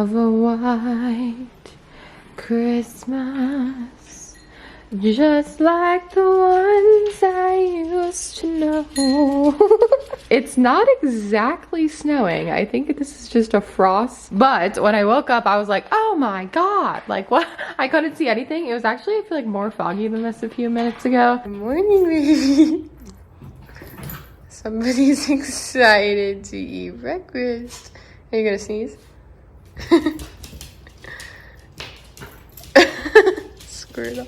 of a white Christmas, just like the ones I used to know. It's not exactly snowing. I think this is just a frost. But when I woke up, I was like, oh my God, like what? I couldn't see anything. It was actually, I feel like, more foggy than this a few minutes ago. Good morning, baby. Somebody's excited to eat breakfast. Are you gonna sneeze? Squirtle.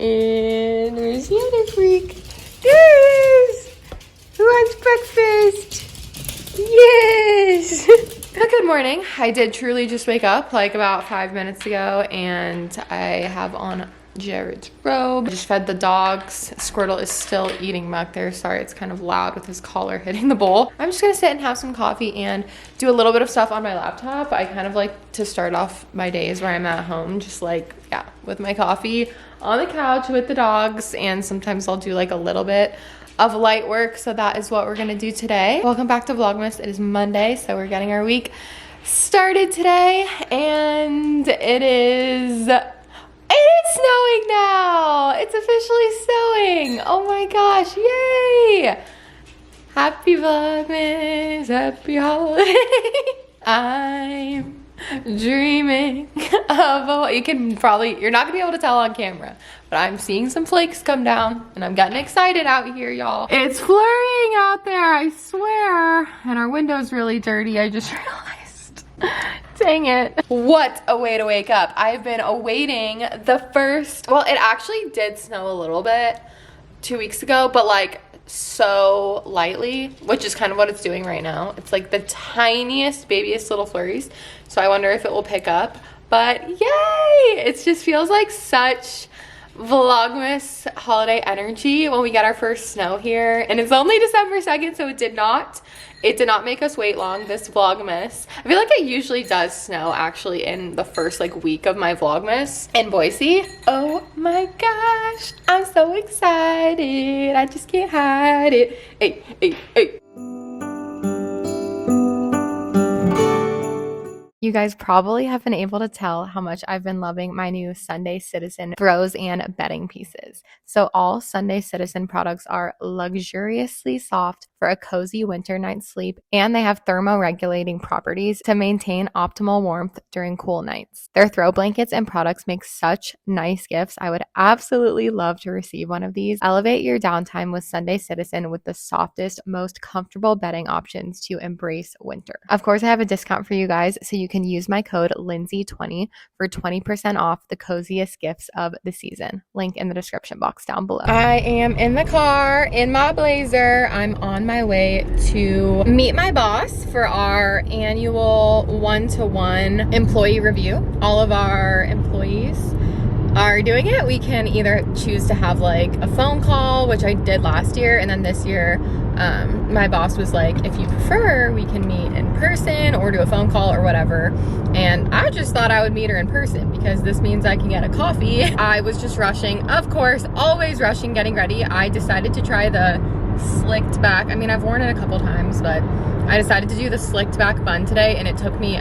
And where's the other freak? Yes! Who wants breakfast? Yes! Good morning. I did truly just wake up like about 5 minutes ago, and I have on Jared's robe. I just fed the dogs. Squirtle is still eating muck there. Sorry, it's kind of loud with his collar hitting the bowl. I'm just gonna sit and have some coffee and do a little bit of stuff on my laptop. I kind of like to start off my days where I'm at home, just like, yeah, with my coffee on the couch with the dogs, and sometimes I'll do like a little bit of light work. So that is what we're gonna do today. Welcome back to Vlogmas. It is Monday, so we're getting our week started today, and it is snowing now. It's officially snowing. Oh my gosh, yay. Happy Vlogmas, happy holiday. I'm dreaming of you're not gonna be able to tell on camera, but I'm seeing some flakes come down and I'm getting excited out here, y'all. It's flurrying out there, I swear. And our window's really dirty, I just realized. Dang it. What a way to wake up. I've been awaiting the first, well, it actually did snow a little bit 2 weeks ago, but like so lightly, which is kind of what it's doing right now. It's like the tiniest, babiest little flurries. So I wonder if it will pick up, but yay! It just feels like such Vlogmas holiday energy when we get our first snow here. And it's only December 2nd, so it did not make us wait long, this Vlogmas. I feel like it usually does snow actually in the first like week of my Vlogmas in Boise. Oh my gosh, I'm so excited. I just can't hide it. Hey, hey, hey. You guys probably have been able to tell how much I've been loving my new Sunday Citizen throws and bedding pieces. So all Sunday Citizen products are luxuriously soft for a cozy winter night's sleep, and they have thermoregulating properties to maintain optimal warmth during cool nights. Their throw blankets and products make such nice gifts. I would absolutely love to receive one of these. Elevate your downtime with Sunday Citizen with the softest, most comfortable bedding options to embrace winter. Of course, I have a discount for you guys, so you can use my code Lindsey20 for 20% off the coziest gifts of the season. Link in the description box down below. I am in the car in my blazer. I'm on my way to meet my boss for our annual one-to-one employee review. All of our employees are doing it. We can either choose to have like a phone call, which I did last year, and then this year my boss was like, if you prefer, we can meet in person or do a phone call or whatever. And I just thought I would meet her in person because this means I can get a coffee. I was just rushing, of course, always rushing, getting ready. I decided to try the slicked back. I mean, I've worn it a couple times, but I decided to do the slicked back bun today, and it took me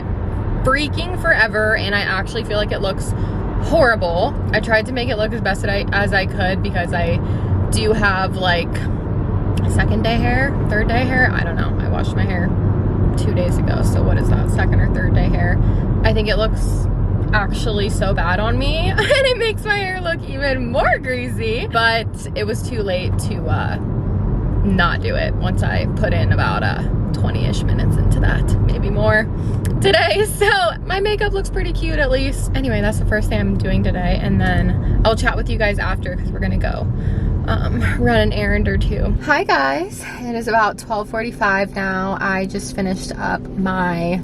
freaking forever, and I actually feel like it looks horrible. I tried to make it look as best as I could because I do have like second day hair, third day hair. I don't know. I washed my hair 2 days ago, so what is that, second or third day hair? I think it looks actually so bad on me and it makes my hair look even more greasy, but it was too late to not do it once I put in about 20-ish minutes into that, maybe more today. So my makeup looks pretty cute at least. Anyway, that's the first thing I'm doing today, and then I'll chat with you guys after because we're gonna go run an errand or two. Hi guys, it is about 12:45 now. I just finished up my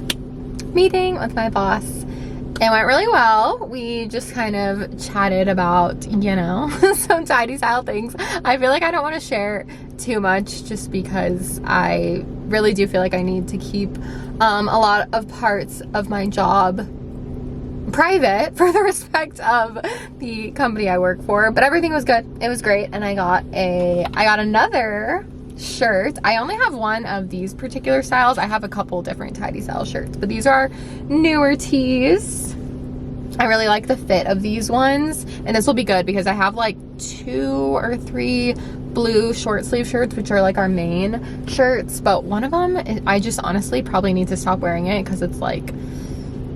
meeting with my boss. It went really well. We just kind of chatted about, you know, some tidy style things. I feel like I don't want to share too much just because I really do feel like I need to keep a lot of parts of my job private for the respect of the company I work for. But everything was good. It was great. And I got another shirt. I only have one of these particular styles. I have a couple different tidy style shirts, but these are newer tees. I really like the fit of these ones, and this will be good because I have like 2 or 3 blue short sleeve shirts, which are like our main shirts, but one of them I just honestly probably need to stop wearing it because it's like,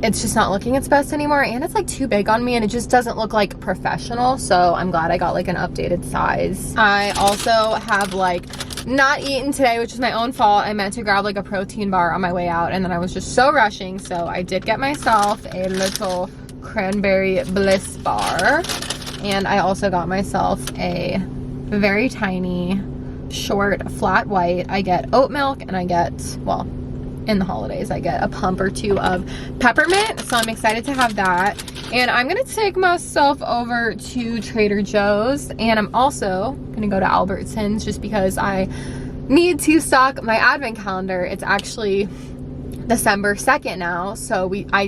it's just not looking its best anymore, and it's like too big on me and it just doesn't look like professional. So I'm glad I got like an updated size. I also have like not eaten today, which is my own fault. I meant to grab like a protein bar on my way out, and then I was just so rushing, so I did get myself a little cranberry bliss bar, and I also got myself a very tiny short flat white. I get oat milk, and I get, well, in the holidays I get a pump or 2 of peppermint, so I'm excited to have that. And I'm gonna take myself over to Trader Joe's, and I'm also gonna go to Albertsons just because I need to stock my advent calendar. It's actually December 2nd now, so I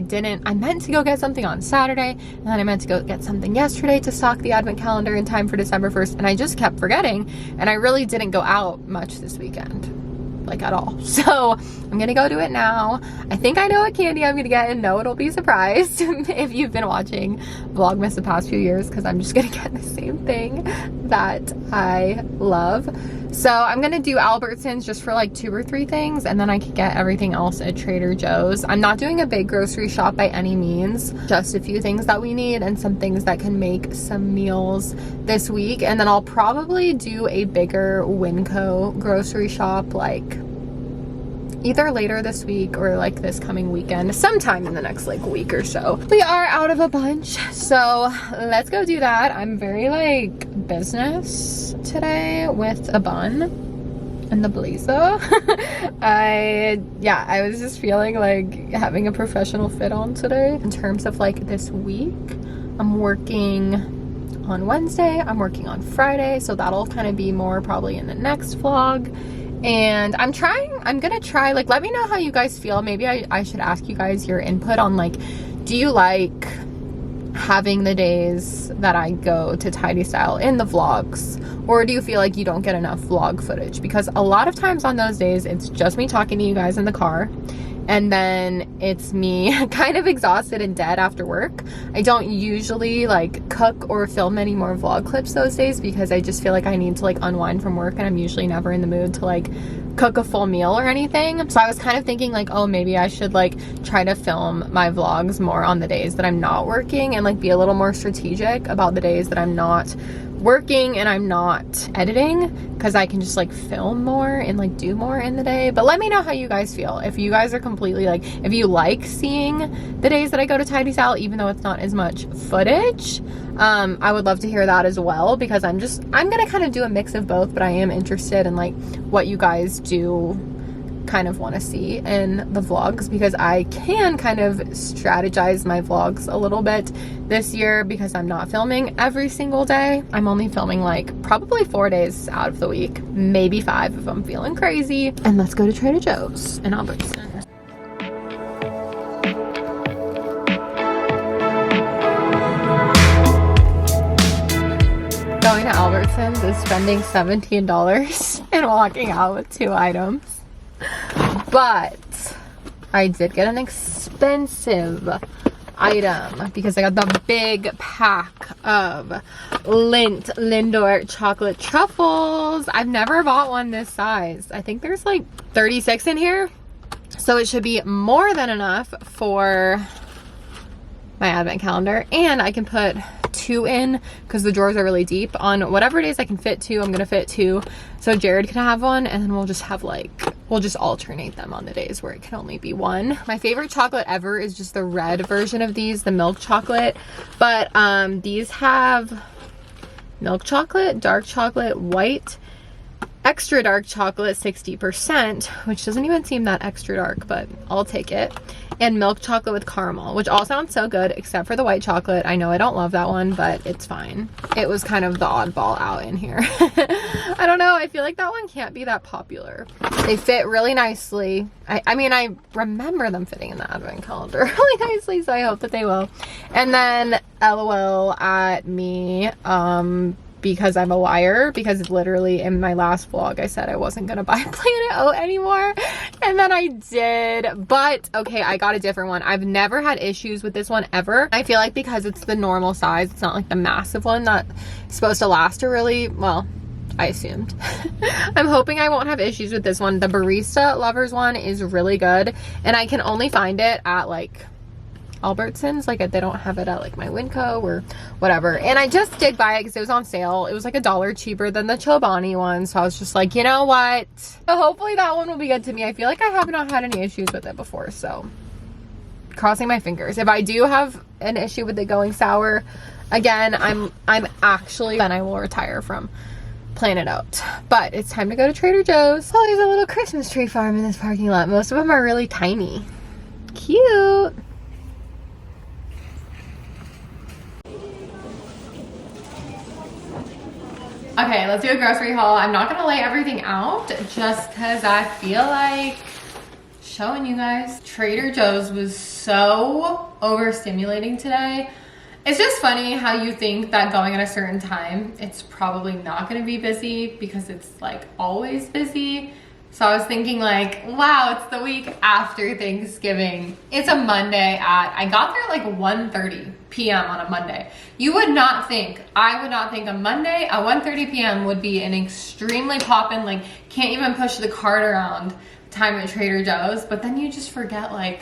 meant to go get something on Saturday, and then I meant to go get something yesterday to stock the advent calendar in time for December 1st, and I just kept forgetting, and I really didn't go out much this weekend, like at all. So I'm gonna go do it now. I think I know what candy I'm gonna get, and no, it'll be surprised if you've been watching Vlogmas the past few years, because I'm just gonna get the same thing that I love. So I'm gonna do Albertsons just for like 2 or 3 things, and then I can get everything else at Trader Joe's. I'm not doing a big grocery shop by any means, just a few things that we need and some things that can make some meals this week. And then I'll probably do a bigger Winco grocery shop like either later this week or like this coming weekend, sometime in the next like week or so. We are out of a bunch, so let's go do that. I'm very like business today with a bun and the blazer. I was just feeling like having a professional fit on today. In terms of like this week, I'm working on Wednesday, I'm working on Friday, so that'll kind of be more probably in the next vlog. And I'm gonna try, like, let me know how you guys feel. Maybe I should ask you guys your input on like, do you like having the days that I go to tidy style in the vlogs, or do you feel like you don't get enough vlog footage? Because a lot of times on those days it's just me talking to you guys in the car, and then it's me kind of exhausted and dead after work. I don't usually like cook or film any more vlog clips those days because I just feel like I need to like unwind from work, and I'm usually never in the mood to like cook a full meal or anything. So I was kind of thinking like, oh, maybe I should like try to film my vlogs more on the days that I'm not working, and like be a little more strategic about the days that I'm not working and I'm not editing, because I can just like film more and like do more in the day. But let me know how you guys feel. If you guys are completely like, if you like seeing the days that I go to tidy style even though it's not as much footage, I would love to hear that as well, because I'm gonna kind of do a mix of both, but I am interested in like what you guys do kind of want to see in the vlogs, because I can kind of strategize my vlogs a little bit this year because I'm not filming every single day. I'm only filming like probably 4 days out of the week, maybe 5 if I'm feeling crazy. And let's go to Trader Joe's in Albertsons. Going to Albertsons is spending $17 and walking out with 2 items. But I did get an expensive item because I got the big pack of Lindor chocolate truffles. I've never bought one this size. I think there's like 36 in here, so it should be more than enough for my advent calendar, and I can put 2 in because the drawers are really deep. On whatever days I can fit 2, I'm gonna fit 2, so Jared can have one, and then we'll just have like, we'll just alternate them on the days where it can only be 1. My favorite chocolate ever is just the red version of these, the milk chocolate, but these have milk chocolate, dark chocolate, white, extra dark chocolate 60%, which doesn't even seem that extra dark, but I'll take it, and milk chocolate with caramel, which all sounds so good except for the white chocolate. I know I don't love that one, but it's fine. It was kind of the oddball out in here. I don't know, I feel like that one can't be that popular. They fit really nicely. I mean, I remember them fitting in the advent calendar really nicely, so I hope that they will. And then LOL at me because I'm a liar, because literally in my last vlog I said I wasn't gonna buy Planet O anymore, and then I did. But okay, I got a different one. I've never had issues with this one ever. I feel like because it's the normal size, it's not like the massive one that's supposed to last a really, well, I assumed. I'm hoping I won't have issues with this one. The Barista Lovers one is really good, and I can only find it at like Albertsons. Like they don't have it at like my Winco or whatever. And I just did buy it because it was on sale. It was like $1 cheaper than the Chobani one, so I was just like, you know what, so hopefully that one will be good to me. I feel like I have not had any issues with it before, so crossing my fingers. If I do have an issue with it going sour again, I'm actually, then I will retire from Planet Oat. But it's time to go to Trader Joe's. Oh, there's a little Christmas tree farm in this parking lot. Most of them are really tiny. Cute. Okay, let's do a grocery haul. I'm not gonna lay everything out just because I feel like showing you guys. Trader Joe's was so overstimulating today. It's just funny how you think that going at a certain time, it's probably not gonna be busy because it's like always busy. So I was thinking like, wow, it's the week after Thanksgiving. It's a Monday I got there at like 1:30 p.m. on a Monday. You would not think, I would not think a Monday at 1:30 p.m. would be an extremely poppin', like can't even push the cart around time at Trader Joe's. But then you just forget, like,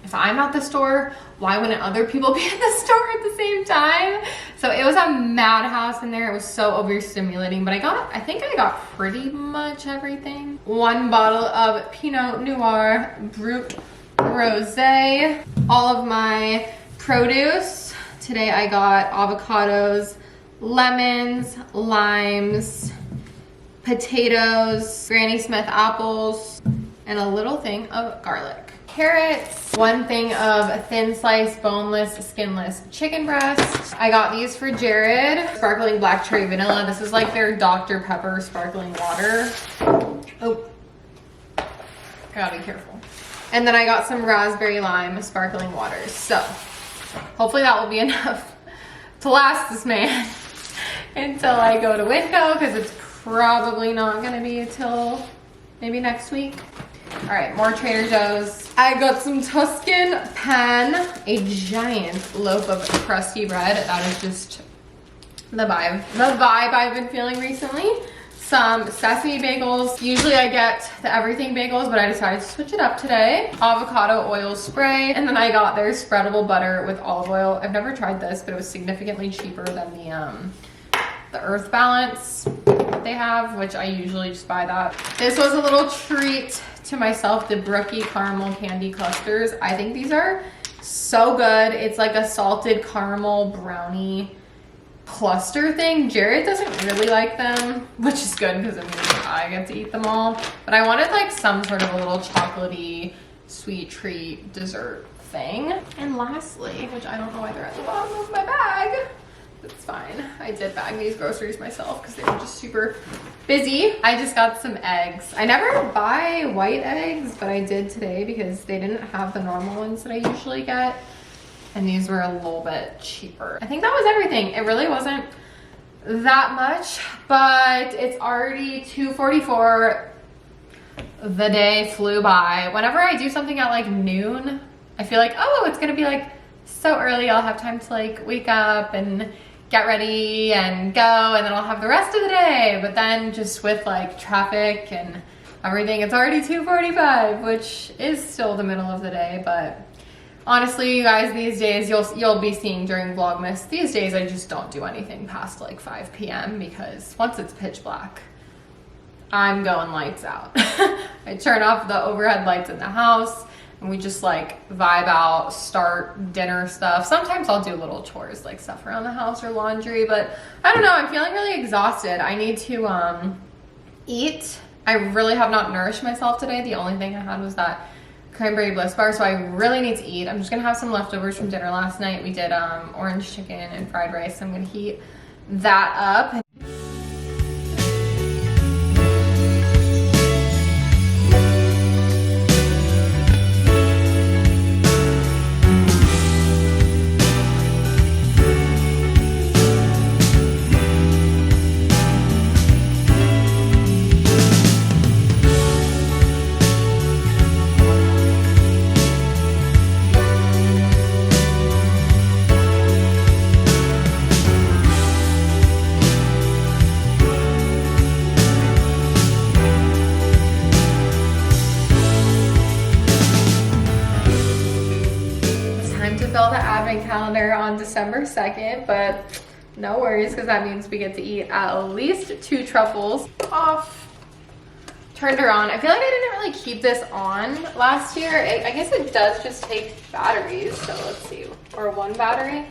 if I'm at the store, why wouldn't other people be at the store at the same time? So it was a madhouse in there. It was so overstimulating, but I think I got pretty much everything. One bottle of Pinot Noir Brut Rosé. All of my produce. Today I got avocados, lemons, limes, potatoes, Granny Smith apples, and a little thing of garlic. Carrots, one thing of thin slice, boneless, skinless chicken breast. I got these for Jared. Sparkling black cherry vanilla. This is like their Dr. Pepper sparkling water. Oh, gotta be careful. And then I got some raspberry lime sparkling waters. So hopefully that will be enough to last this man until I go to Winco, because it's probably not gonna be until maybe next week. All right, more Trader Joe's. I got some Tuscan pan, a giant loaf of crusty bread. That is just the vibe I've been feeling recently. Some sesame bagels. Usually I get the everything bagels, but I decided to switch it up today. Avocado oil spray, and then I got their spreadable butter with olive oil. I've never tried this, but it was significantly cheaper than the Earth Balance they have, which I usually just buy that. This was a little treat to myself, the Brookie caramel candy clusters. I think these are so good. It's like a salted caramel brownie cluster thing. Jared doesn't really like them, which is good because it means I get to eat them all. But I wanted like some sort of a little chocolatey sweet treat dessert thing. And lastly, which I don't know why they're at the bottom of my bag, it's fine. I did bag these groceries myself because they were just super busy. I just got some eggs. I never buy white eggs, but I did today because they didn't have the normal ones that I usually get. And these were a little bit cheaper. I think that was everything. It really wasn't that much, but it's already 2:44. The day flew by. Whenever I do something at like noon, I feel like, oh, it's gonna be like so early. I'll have time to like wake up and get ready and go, and then I'll have the rest of the day. But then just with like traffic and everything, it's already 2:45, which is still the middle of the day. But honestly, you guys, these days you'll be seeing during Vlogmas, these days I just don't do anything past like 5 p.m. because once it's pitch black, I'm going lights out. I turn off the overhead lights in the house and we just like vibe out, start dinner stuff. Sometimes I'll do little chores like stuff around the house or laundry, but I don't know, I'm feeling really exhausted. I need to eat. I really have not nourished myself today. The only thing I had was that cranberry bliss bar, so I really need to eat. I'm just gonna have some leftovers from dinner last night. We did orange chicken and fried rice. So I'm gonna heat that up. time to fill the advent calendar on December 2nd, but no worries, because that means we get to eat at least 2 truffles. Off. Turned her on. I feel like I didn't really keep this on last year. I guess it does just take batteries, so let's see. Or 1 battery.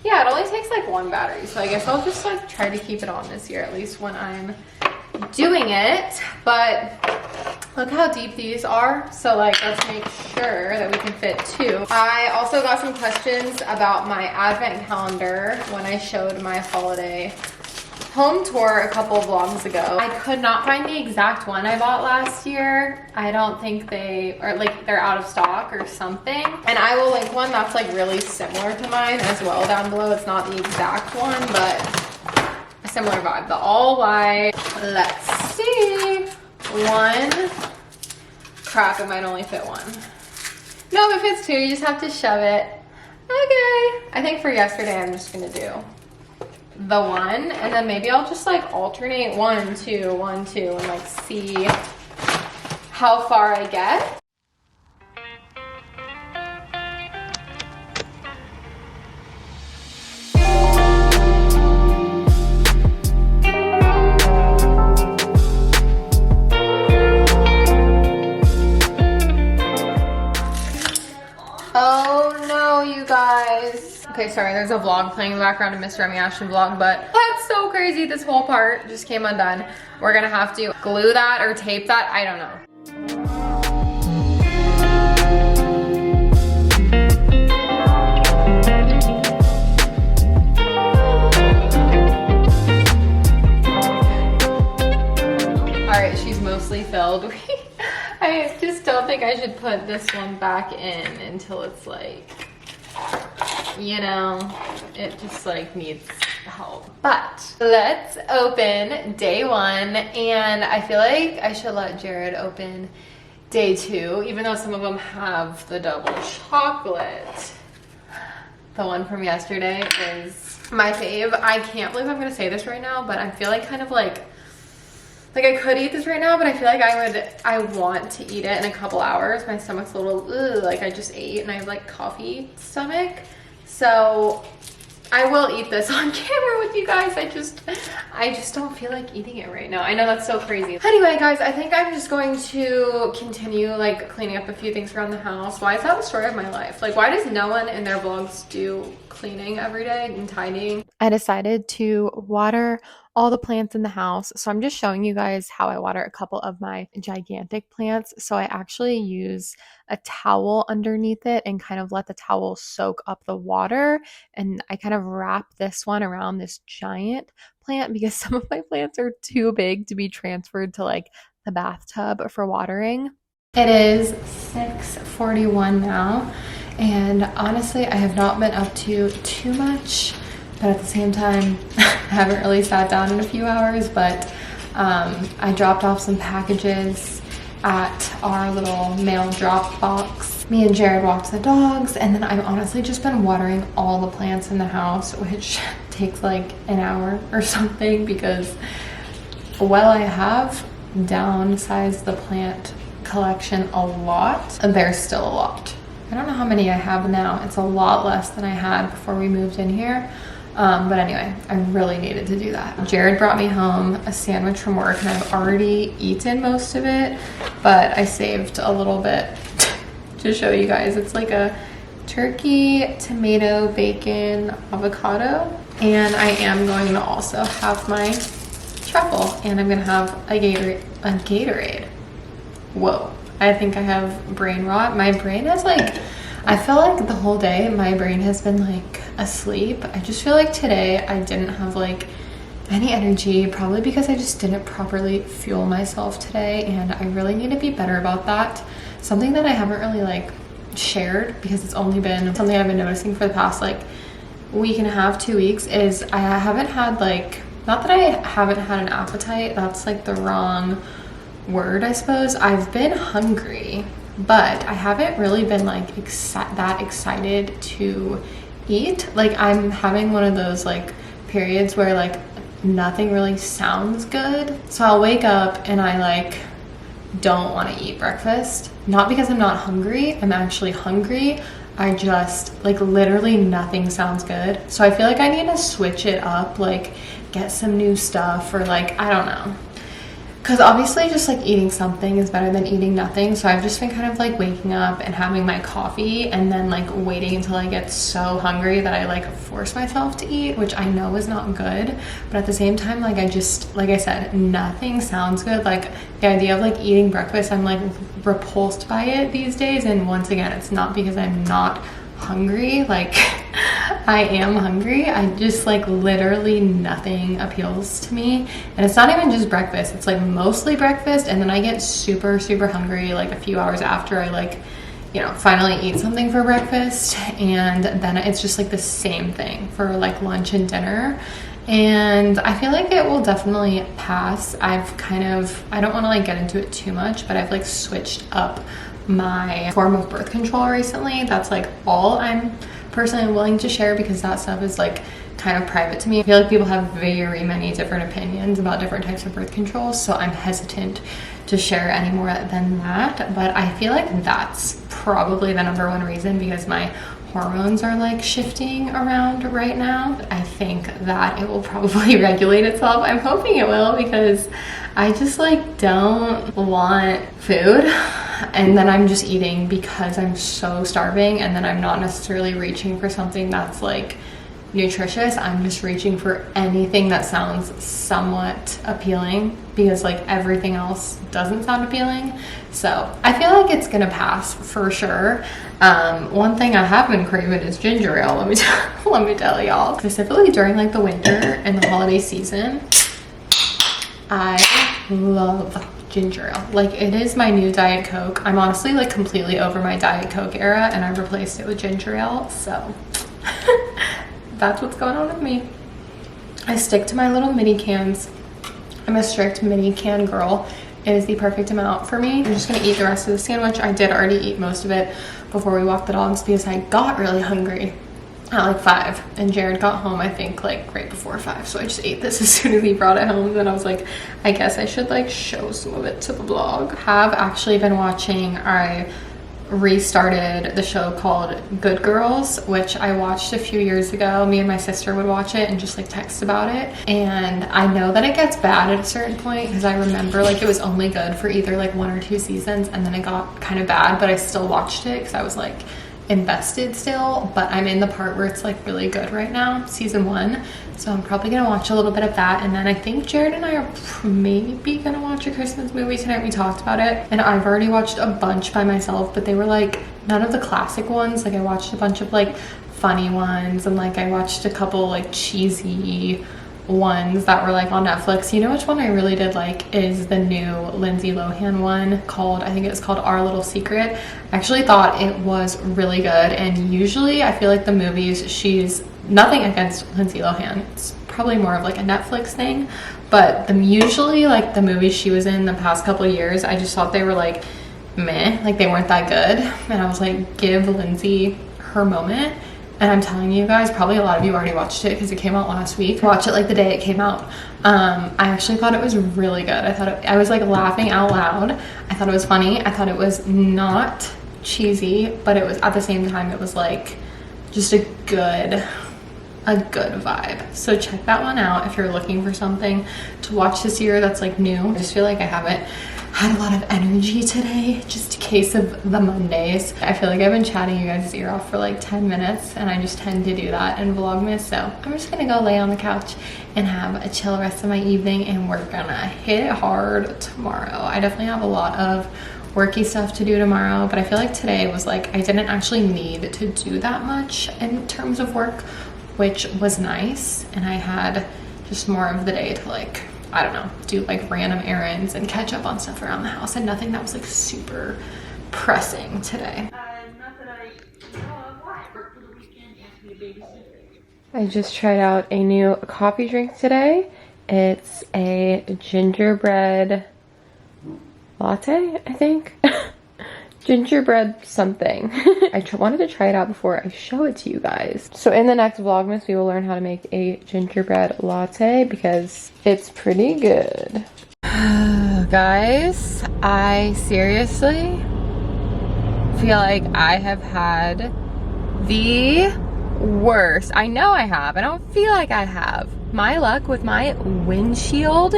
Yeah, it only takes like 1 battery, so I guess I'll just like try to keep it on this year, at least when I'm doing it. But look how deep these are, so like let's make sure that we can fit 2. I also got some questions about my advent calendar when I showed my holiday home tour a couple of vlogs ago. I could not find the exact one I bought last year. I don't think they're out of stock or something. And I will link one that's like really similar to mine as well down below. It's not the exact one, but a similar vibe. The all white. Let's see. 1. Crap, it might only fit 1. No, it fits 2. You just have to shove it. Okay. I think for yesterday, I'm just gonna do the 1, and then maybe I'll just like alternate 1, 2, 1, 2, and like see how far I get. Oh no, you guys. Okay, sorry, there's a vlog playing in the background, a Miss Remy Ashton vlog, but that's so crazy. This whole part just came undone. We're gonna have to glue that or tape that, I don't know. All right, she's mostly filled. I just don't think I should put this one back in until it's like, you know, it just like needs help. But let's open day 1, and I feel like I should let Jared open day 2, even though some of them have the double chocolate. The one from yesterday is my fave. I can't believe I'm gonna say this right now, but I feel like kind of like I could eat this right now, but I feel like I want to eat it in a couple hours. My stomach's a little, ugh, like I just ate and I have like coffee stomach. So I will eat this on camera with you guys. I just don't feel like eating it right now. I know that's so crazy. Anyway, guys, I think I'm just going to continue like cleaning up a few things around the house. Why is that the story of my life? Like, why does no one in their vlogs do cleaning every day and tidying? I decided to water all the plants in the house. So I'm just showing you guys how I water a couple of my gigantic plants. So I actually use a towel underneath it and kind of let the towel soak up the water. And I kind of wrap this one around this giant plant because some of my plants are too big to be transferred to like the bathtub for watering. It is 6:41 now. And honestly, I have not been up to too much, but at the same time, I haven't really sat down in a few hours, but I dropped off some packages at our little mail drop box. Me and Jared walked the dogs, and then I've honestly just been watering all the plants in the house, which takes like an hour or something because while I have downsized the plant collection a lot, there's still a lot. I don't know how many I have now. It's a lot less than I had before we moved in here. But anyway, I really needed to do that. Jared brought me home a sandwich from work, and I've already eaten most of it, but I saved a little bit to show you guys. It's like a turkey, tomato, bacon, avocado, and I am going to also have my truffle, and I'm gonna have a Gatorade. Whoa, I think I have brain rot. My brain has like, I feel like the whole day my brain has been like asleep. I just feel like today I didn't have like any energy, probably because I just didn't properly fuel myself today, and I really need to be better about that. Something that I haven't really like shared, because it's only been something I've been noticing for the past like week and a half, 2 weeks, is I haven't had like, not that I haven't had an appetite, that's like the wrong word, I suppose. I've been hungry, but I haven't really been like that excited to eat. Like I'm having one of those like periods where like nothing really sounds good. So I'll wake up and I like don't want to eat breakfast. Not because I'm not hungry, I'm actually hungry, I just, like, literally nothing sounds good. So I feel like I need to switch it up, like get some new stuff, or like, I don't know. Because obviously just like eating something is better than eating nothing. So I've just been kind of like waking up and having my coffee and then like waiting until I get so hungry that I like force myself to eat, which I know is not good. But at the same time, like I just, like I said, nothing sounds good. Like the idea of like eating breakfast, I'm like repulsed by it these days. And once again, it's not because I'm not hungry. Like I am hungry. I just like literally nothing appeals to me. And it's not even just breakfast, it's like mostly breakfast, and then I get super hungry like a few hours after I like, you know, finally eat something for breakfast, and then it's just like the same thing for like lunch and dinner. And I feel like it will definitely pass. I've kind of, I don't want to like get into it too much, but I've like switched up my form of birth control recently. That's like all I'm personally willing to share, because that stuff is like kind of private to me. I feel like people have very many different opinions about different types of birth control, so I'm hesitant to share any more than that. But I feel like that's probably the number one reason, because my hormones are like shifting around right now. I think that it will probably regulate itself. I'm hoping it will, because I just like don't want food, and then I'm just eating because I'm so starving, and then I'm not necessarily reaching for something that's like nutritious. I'm just reaching for anything that sounds somewhat appealing, because like everything else doesn't sound appealing. So I feel like it's gonna pass for sure. One thing I have been craving is ginger ale, let me tell y'all. Specifically during like the winter and the holiday season, I love ginger ale. Like it is my new Diet Coke. I'm honestly like completely over my Diet Coke era, and I replaced it with ginger ale. So that's what's going on with me. I stick to my little mini cans. I'm a strict mini can girl. It is the perfect amount for me. I'm just gonna eat the rest of the sandwich. I did already eat most of it before we walked the dogs, because I got really hungry at like 5, and Jared got home I think like right before 5, so I just ate this as soon as he brought it home. Then I was like, I guess I should like show some of it to the vlog. Have actually been watching, I restarted the show called Good Girls, which I watched a few years ago. Me and my sister would watch it and just like text about it, and I know that it gets bad at a certain point, because I remember like it was only good for either like 1 or 2 seasons, and then it got kind of bad, but I still watched it because I was like invested still. But I'm in the part where it's like really good right now, season 1, so I'm probably gonna watch a little bit of that. And then I think Jared and I are maybe gonna watch a Christmas movie tonight. We talked about it, and I've already watched a bunch by myself, but they were like none of the classic ones. Like I watched a bunch of like funny ones, and like I watched a couple like cheesy ones that were like on Netflix. You know which one I really did like is the new Lindsey Lohan one called, I think it was called Our Little Secret. I actually thought it was really good, and usually I feel like the movies, she's nothing against Lindsey Lohan, it's probably more of like a Netflix thing, but usually like the movies she was in the past couple of years, I just thought they were like meh, like they weren't that good, and I was like, give Lindsey her moment. And I'm telling you guys, probably a lot of you already watched it because it came out last week. Watch it like the day it came out. I actually thought it was really good. I was like laughing out loud. I thought it was funny. I thought it was not cheesy, but it was at the same time, it was like just a good vibe. So check that one out if you're looking for something to watch this year that's like new. I just feel like I haven't had a lot of energy today, just a case of the Mondays. I feel like I've been chatting you guys' ear off for like 10 minutes, and I just tend to do that in Vlogmas. So I'm just gonna go lay on the couch and have a chill rest of my evening, and we're gonna hit it hard tomorrow. I definitely have a lot of worky stuff to do tomorrow, but I feel like today was like, I didn't actually need to do that much in terms of work, which was nice. And I had just more of the day to like, I don't know, do like random errands and catch up on stuff around the house, and nothing that was like super pressing today. I just tried out a new coffee drink today. It's a gingerbread latte, I think. Gingerbread something. I wanted to try it out before I show it to you guys. So in the next Vlogmas, we will learn how to make a gingerbread latte because it's pretty good. Guys, I seriously feel like I have had the worst. I know I have. I don't feel like I have. My luck with my windshield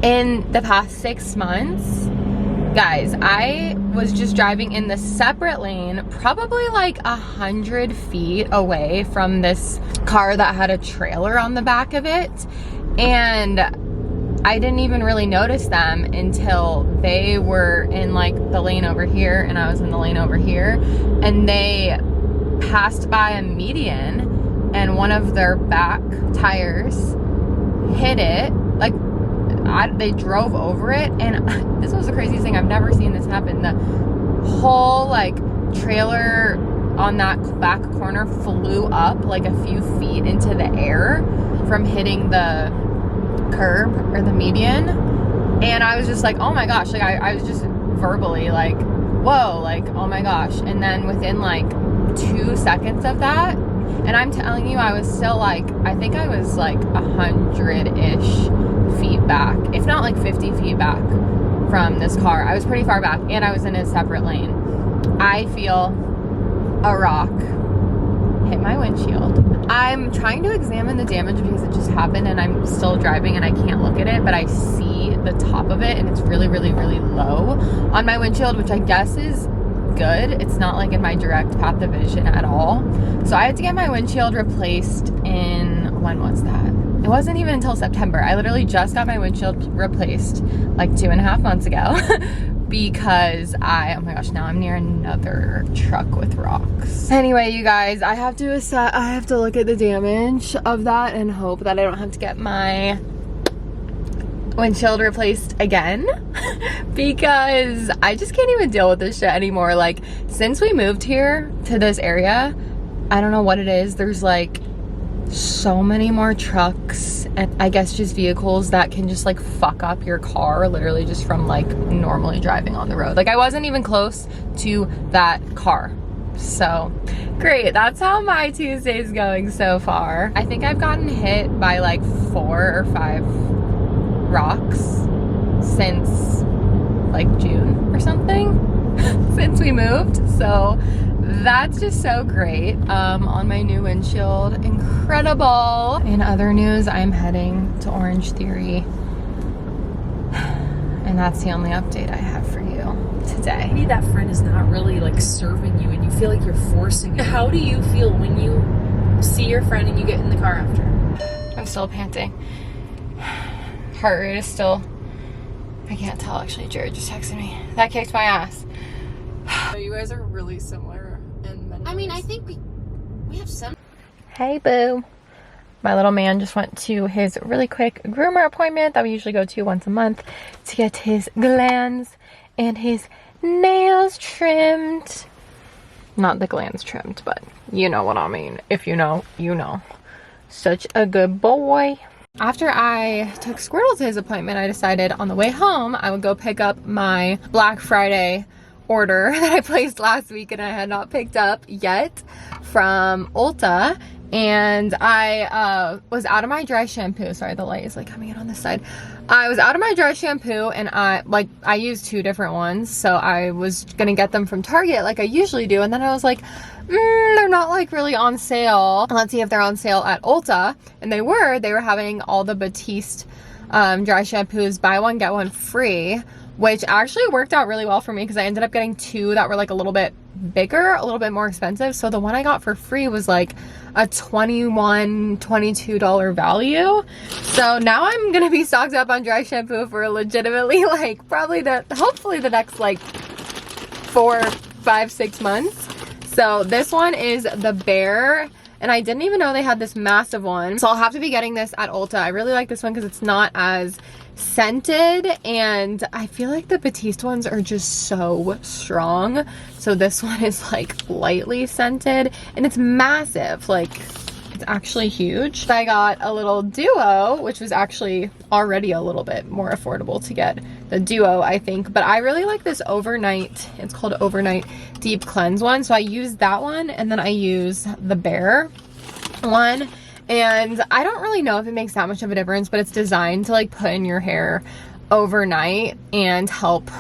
in the past 6 months. Guys, I was just driving in the separate lane, probably like 100 feet away from this car that had a trailer on the back of it. And I didn't even really notice them until they were in like the lane over here and I was in the lane over here. And they passed by a median and one of their back tires hit it. Like, they drove over it, and this was the craziest thing. I've never seen this happen. The whole like trailer on that back corner flew up like a few feet into the air from hitting the curb or the median. And I was just like, oh my gosh, like I was just verbally like, whoa, like, oh my gosh. And then within like 2 seconds of that, and I'm telling you, I was still like, I think I was like 100-ish feet back, if not like 50 feet back from this car. I was pretty far back and I was in a separate lane. I feel a rock hit my windshield. I'm trying to examine the damage because it just happened and I'm still driving and I can't look at it, but I see the top of it and it's really, really, really low on my windshield, which I guess is good. It's not like in my direct path of vision at all. So I had to get my windshield replaced in, when was that? It wasn't even until September. I literally just got my windshield replaced like 2.5 months ago because oh my gosh, now I'm near another truck with rocks. Anyway, you guys, I have to look at the damage of that and hope that I don't have to get my windshield replaced again because I just can't even deal with this shit anymore. Like, since we moved here to this area, I don't know what it is, there's like so many more trucks and I guess just vehicles that can just like fuck up your car literally just from like normally driving on the road. Like, I wasn't even close to that car. So great, that's how my Tuesday's going so far. I think I've gotten hit by like 4 or 5 rocks since like June or something since we moved. So that's just so great. On my new windshield, incredible. In other news, I'm heading to Orange Theory and that's the only update I have for you today. Maybe that friend is not really like serving you and you feel like you're forcing it. How do you feel when you see your friend and you get in the car after? I'm still panting. Heart rate is still, I can't tell actually. Jared just texted me. That kicked my ass. You guys are really similar in many I mean, ways. I think we have some. Hey boo. My little man just went to his really quick groomer appointment that we usually go to once a month to get his glands and his nails trimmed. Not the glands trimmed, but you know what I mean. If you know, you know. Such a good boy. After I took Squirtle to his appointment, I decided on the way home I would go pick up my Black Friday order that I placed last week and I had not picked up yet from Ulta. And I was out of my dry shampoo. Sorry, the light is like coming in on this side. I was out of my dry shampoo and I used 2 different ones. So I was gonna get them from Target like I usually do. And then I was like, they're not like really on sale. Let's see if they're on sale at Ulta. And they were having all the Batiste dry shampoos, buy one, get one free, which actually worked out really well for me because I ended up getting 2 that were like a little bit bigger, a little bit more expensive. So the one I got for free was like a $21, $22 value. So now I'm gonna be stocked up on dry shampoo for legitimately like probably hopefully the next like 4, 5, 6 months. So this one is the Bear, and I didn't even know they had this massive one. So I'll have to be getting this at Ulta. I really like this one because it's not as scented, and I feel like the Batiste ones are just so strong. So this one is like lightly scented, and it's massive. Like, it's actually huge. I got a little duo, which was actually already a little bit more affordable to get the duo, I think. But I really like this overnight, it's called Overnight Deep Cleanse one. So I use that one, and then I use the Bear one. And I don't really know if it makes that much of a difference, but it's designed to like put in your hair overnight and help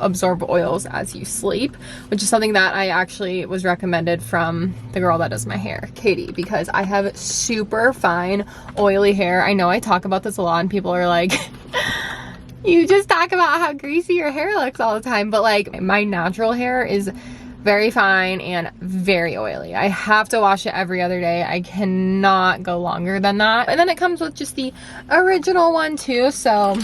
absorb oils as you sleep, which is something that I actually was recommended from the girl that does my hair, Katie, because I have super fine oily hair. I know I talk about this a lot and people are like, you just talk about how greasy your hair looks all the time, but like my natural hair is very fine and very oily. I have to wash it every other day. I cannot go longer than that. And then it comes with just the original one too. So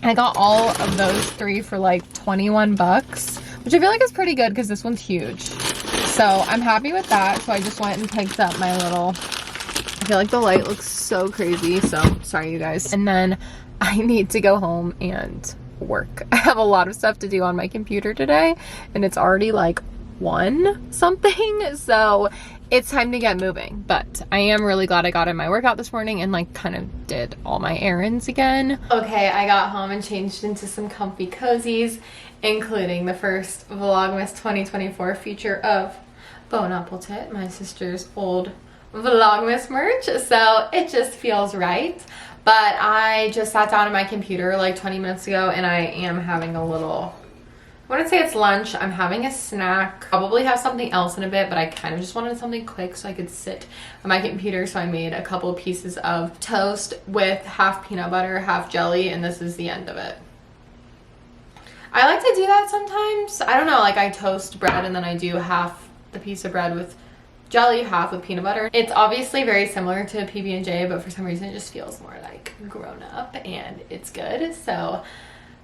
I got all of those 3 for like 21 bucks, which I feel like is pretty good because this one's huge. So I'm happy with that. So I just went and picked up my little, I feel like the light looks so crazy. So sorry you guys. And then I need to go home and work. I have a lot of stuff to do on my computer today and it's already like 1 something, so it's time to get moving. But I am really glad I got in my workout this morning and like kind of did all my errands again. Okay, I got home and changed into some comfy cozies, including the first Vlogmas 2024 feature of Bon Appetit, my sister's old Vlogmas merch, so it just feels right. But I just sat down at my computer like 20 minutes ago and I am having a little, I wouldn't say it's lunch, I'm having a snack. Probably have something else in a bit, but I kind of just wanted something quick so I could sit on my computer. So I made a couple of pieces of toast with half peanut butter, half jelly, and this is the end of it. I like to do that sometimes. I don't know, like I toast bread and then I do half the piece of bread with jelly, half with peanut butter. It's obviously very similar to PB&J, but for some reason it just feels more like grown up and it's good. So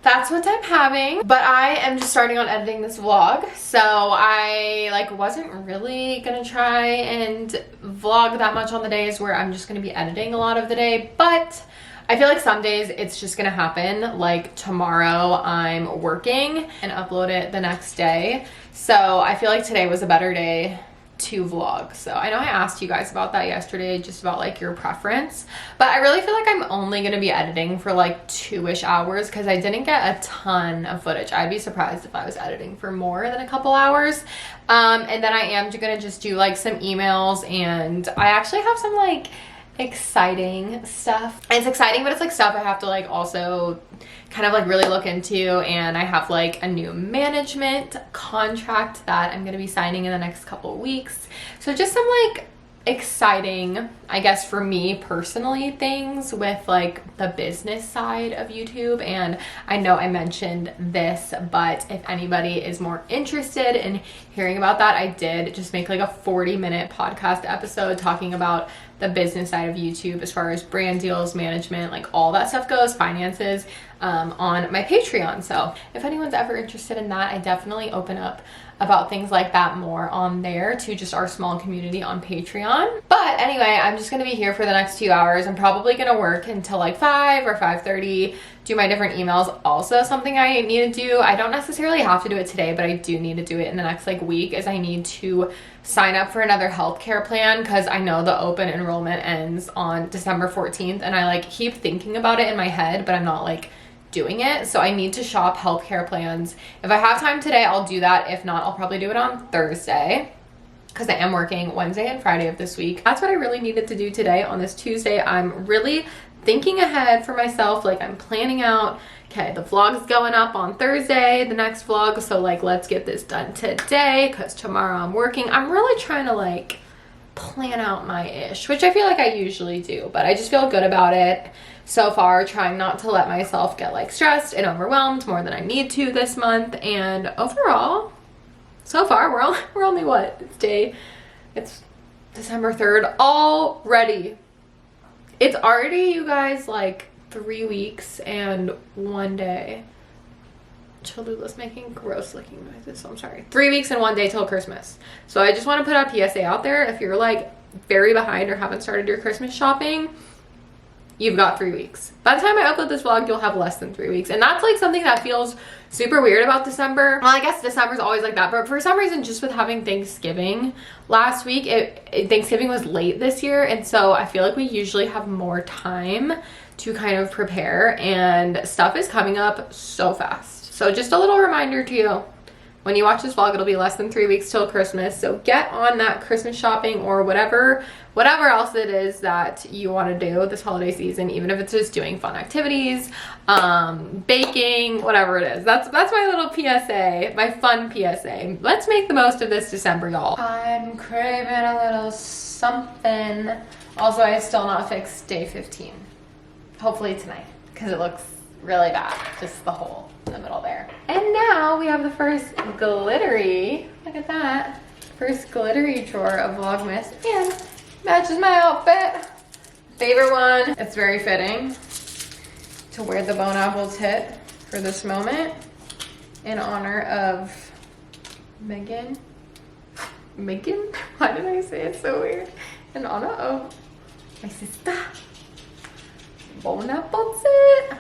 that's what I'm having. But I am just starting on editing this vlog, so I like wasn't really gonna try and vlog that much on the days where I'm just gonna be editing a lot of the day, but I feel like some days it's just gonna happen. Like tomorrow I'm working and upload it the next day, so I feel like today was a better day to vlog. So I know I asked you guys about that yesterday, just about like your preference, but I really feel like I'm only going to be editing for like 2-ish hours because I didn't get a ton of footage. I'd be surprised if I was editing for more than a couple hours. And then I am going to just do like some emails, and I actually have some like exciting stuff. And it's exciting, but it's like stuff I have to like also kind of like really look into, and I have like a new management contract that I'm gonna be signing in the next couple of weeks. So just some like exciting, I guess for me personally, things with like the business side of YouTube. And I know I mentioned this, but if anybody is more interested in hearing about that, I did just make like a 40-minute podcast episode talking about the business side of YouTube as far as brand deals, management, like all that stuff goes, finances, on my Patreon. So if anyone's ever interested in that, I definitely open up about things like that more on there to just our small community on Patreon. But anyway, I'm just gonna be here for the next 2 hours. I'm probably gonna work until like 5 or 5:30, do my different emails. Also something I need to do, I don't necessarily have to do it today, but I do need to do it in the next like week, is I need to sign up for another healthcare plan, because I know the open enrollment ends on December 14th and I like keep thinking about it in my head, but I'm not like doing it. So I need to shop healthcare plans. If I have time today, I'll do that. If not, I'll probably do it on Thursday, because I am working Wednesday and Friday of this week. That's what I really needed to do today on this Tuesday. I'm really thinking ahead for myself. Like I'm planning out, okay, the vlog's going up on Thursday, the next vlog, so like let's get this done today because tomorrow I'm working. I'm really trying to like plan out my ish, which I feel like I usually do, but I just feel good about it so far, trying not to let myself get like stressed and overwhelmed more than I need to this month. And overall, so far we're only what, it's December 3rd already. It's already, you guys, like 3 weeks and 1 day. Cholula's making gross looking noises, so I'm sorry. 3 weeks and 1 day till Christmas. So I just want to put a PSA out there. If you're like very behind or haven't started your Christmas shopping, you've got 3 weeks. By the time I upload this vlog, you'll have less than 3 weeks. And that's like something that feels super weird about December. Well, I guess December's always like that, but for some reason, just with having Thanksgiving last week, Thanksgiving was late this year, and so I feel like we usually have more time to kind of prepare, and stuff is coming up so fast. So just a little reminder to you, When you watch this vlog, it'll be less than 3 weeks till Christmas. So get on that Christmas shopping or whatever else it is that you want to do this holiday season, even if it's just doing fun activities, baking, whatever it is. That's my little PSA, my fun PSA. Let's make the most of this December, y'all. I'm craving a little something. Also, I have still not fixed day 15. Hopefully tonight, because it looks really bad, just the hole in the middle there. And now we have the first glittery, look at that, first glittery drawer of Vlogmas, and matches my outfit. Favorite one. It's very fitting to wear the bone apple tip for this moment in honor of Megan. Why did I say it so weird? In honor of my sister. Bone apple tip.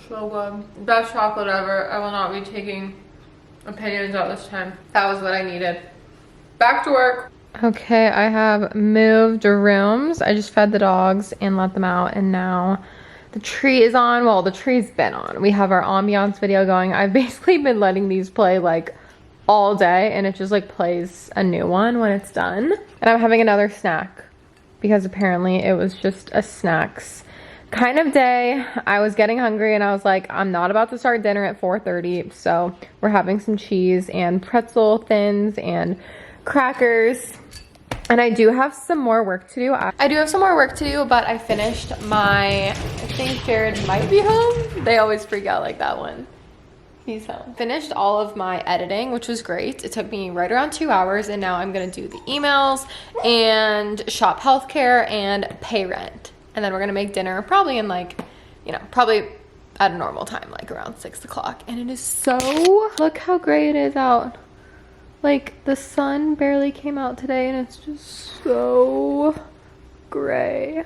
So good. Best chocolate ever. I will not be taking opinions out this time. That was what I needed. Back to work. Okay, I have moved rooms. I just fed the dogs and let them out, and now the tree is on. Well, the tree's been on. We have our ambiance video going. I've basically been letting these play like all day, and it just like plays a new one when it's done. And I'm having another snack because apparently it was just a snacks kind of day. I was getting hungry and I was like, I'm not about to start dinner at 4:30, so we're having some cheese and pretzel thins and crackers. And I do have some more work to do. But I finished my, I think Jared might be home. They always freak out like that one. He's home. Finished all of my editing, which was great. It took me right around 2 hours, and now I'm gonna do the emails and shop healthcare and pay rent. And then we're gonna make dinner probably in like, you know, probably at a normal time, like around 6 o'clock. And it is so, look how gray it is out. Like the sun barely came out today and it's just so gray.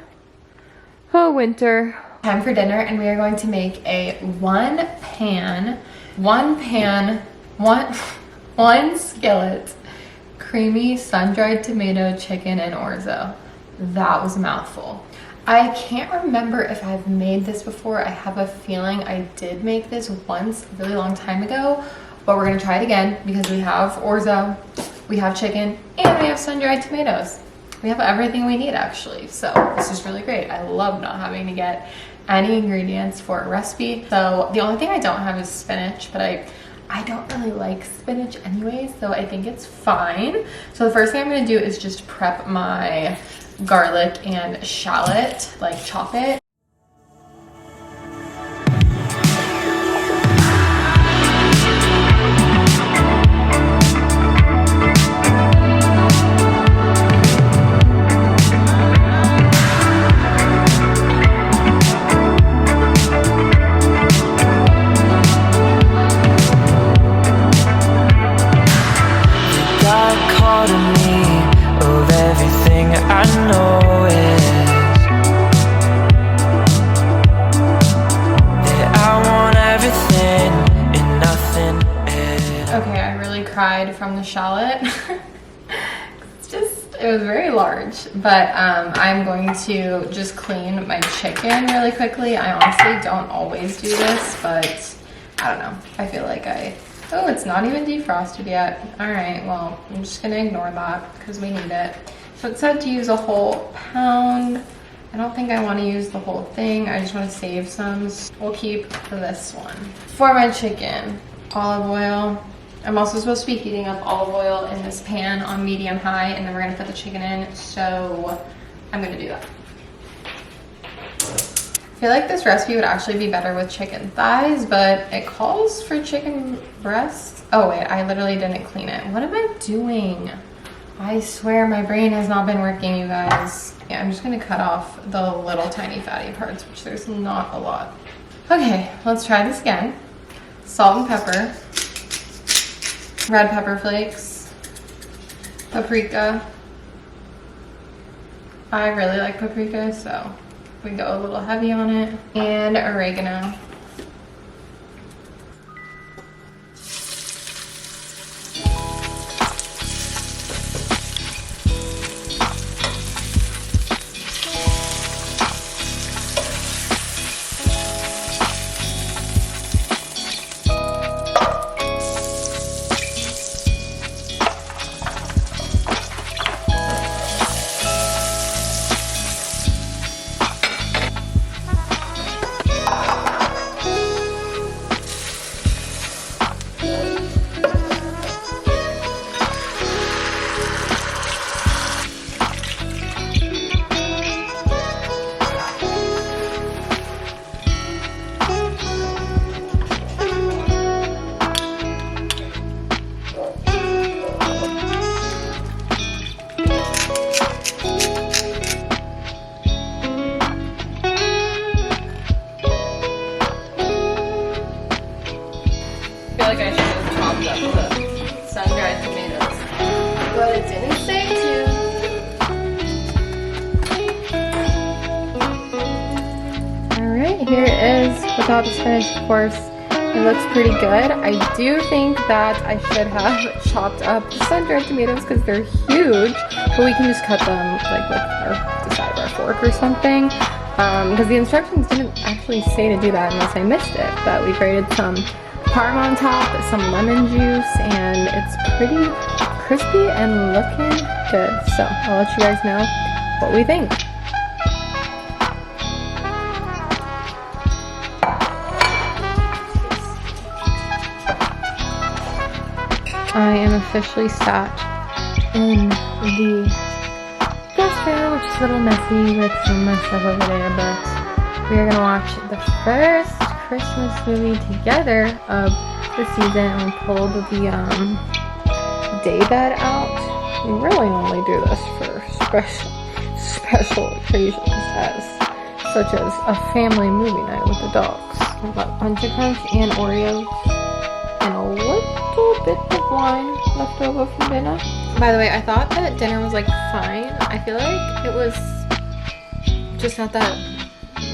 Oh, winter. Time for dinner, and we are going to make a one skillet creamy sun-dried tomato chicken and orzo. That was a mouthful. I can't remember if I've made this before. I have a feeling I did make this once a really long time ago, but we're gonna try it again because we have orzo, we have chicken, and we have sun-dried tomatoes. We have everything we need actually, so this is really great. I love not having to get any ingredients for a recipe. So the only thing I don't have is spinach, but I don't really like spinach anyway, so I think it's fine. So the first thing I'm gonna do is just prep my garlic and shallot, like chop it. From the shallot. It was very large, but I'm going to just clean my chicken really quickly. I honestly don't always do this, but I don't know. I feel like oh, it's not even defrosted yet. All right, well, I'm just gonna ignore that because we need it. So it said to use a whole pound. I don't think I want to use the whole thing. I just want to save some. We'll keep this one. For my chicken, olive oil. I'm also supposed to be heating up olive oil in this pan on medium high, and then we're gonna put the chicken in, so I'm gonna do that. I feel like this recipe would actually be better with chicken thighs, but it calls for chicken breasts. Oh wait, I literally didn't clean it. What am I doing? I swear my brain has not been working, you guys. Yeah, I'm just gonna cut off the little tiny fatty parts, which there's not a lot. Okay, let's try this again. Salt and pepper. Red pepper flakes, paprika. I really like paprika, so we go a little heavy on it, and oregano. here it is without the spinach, of course. It looks pretty good. I do think that I should have chopped up the sun-dried tomatoes because they're huge, but we can just cut them like with the side of our fork or something. Because the instructions didn't actually say to do that unless I missed it. But we grated some parm on top, some lemon juice, and it's pretty crispy and looking good. So I'll let you guys know what we think. I am officially sat in the guest room, which is a little messy with some of my stuff over there, but we are gonna watch the first Christmas movie together of the season, and we pulled the daybed out. We really only do this for special occasions, such as a family movie night with the dogs. We've got Buncha Crunch and Oreos and a little bit of wine left over from dinner. By the way, I thought that dinner was like fine. I feel like it was just not that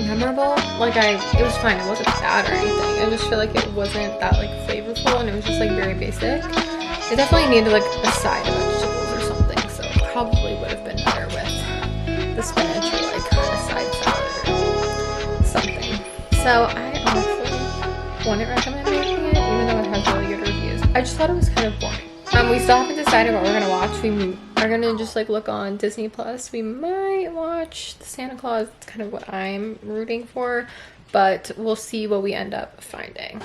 memorable. Like it was fine. It wasn't bad or anything. I just feel like it wasn't that like flavorful, and it was just like very basic. It definitely needed like a side of vegetables or something, so it probably would have been better with the spinach or like a side salad or something. So I honestly wouldn't recommend making it, even though it has really good reviews. I just thought it was kind of boring. We still haven't decided what we're gonna watch. We are gonna just like look on Disney Plus. We might watch the Santa Claus. It's kind of what I'm rooting for, but we'll see what we end up finding.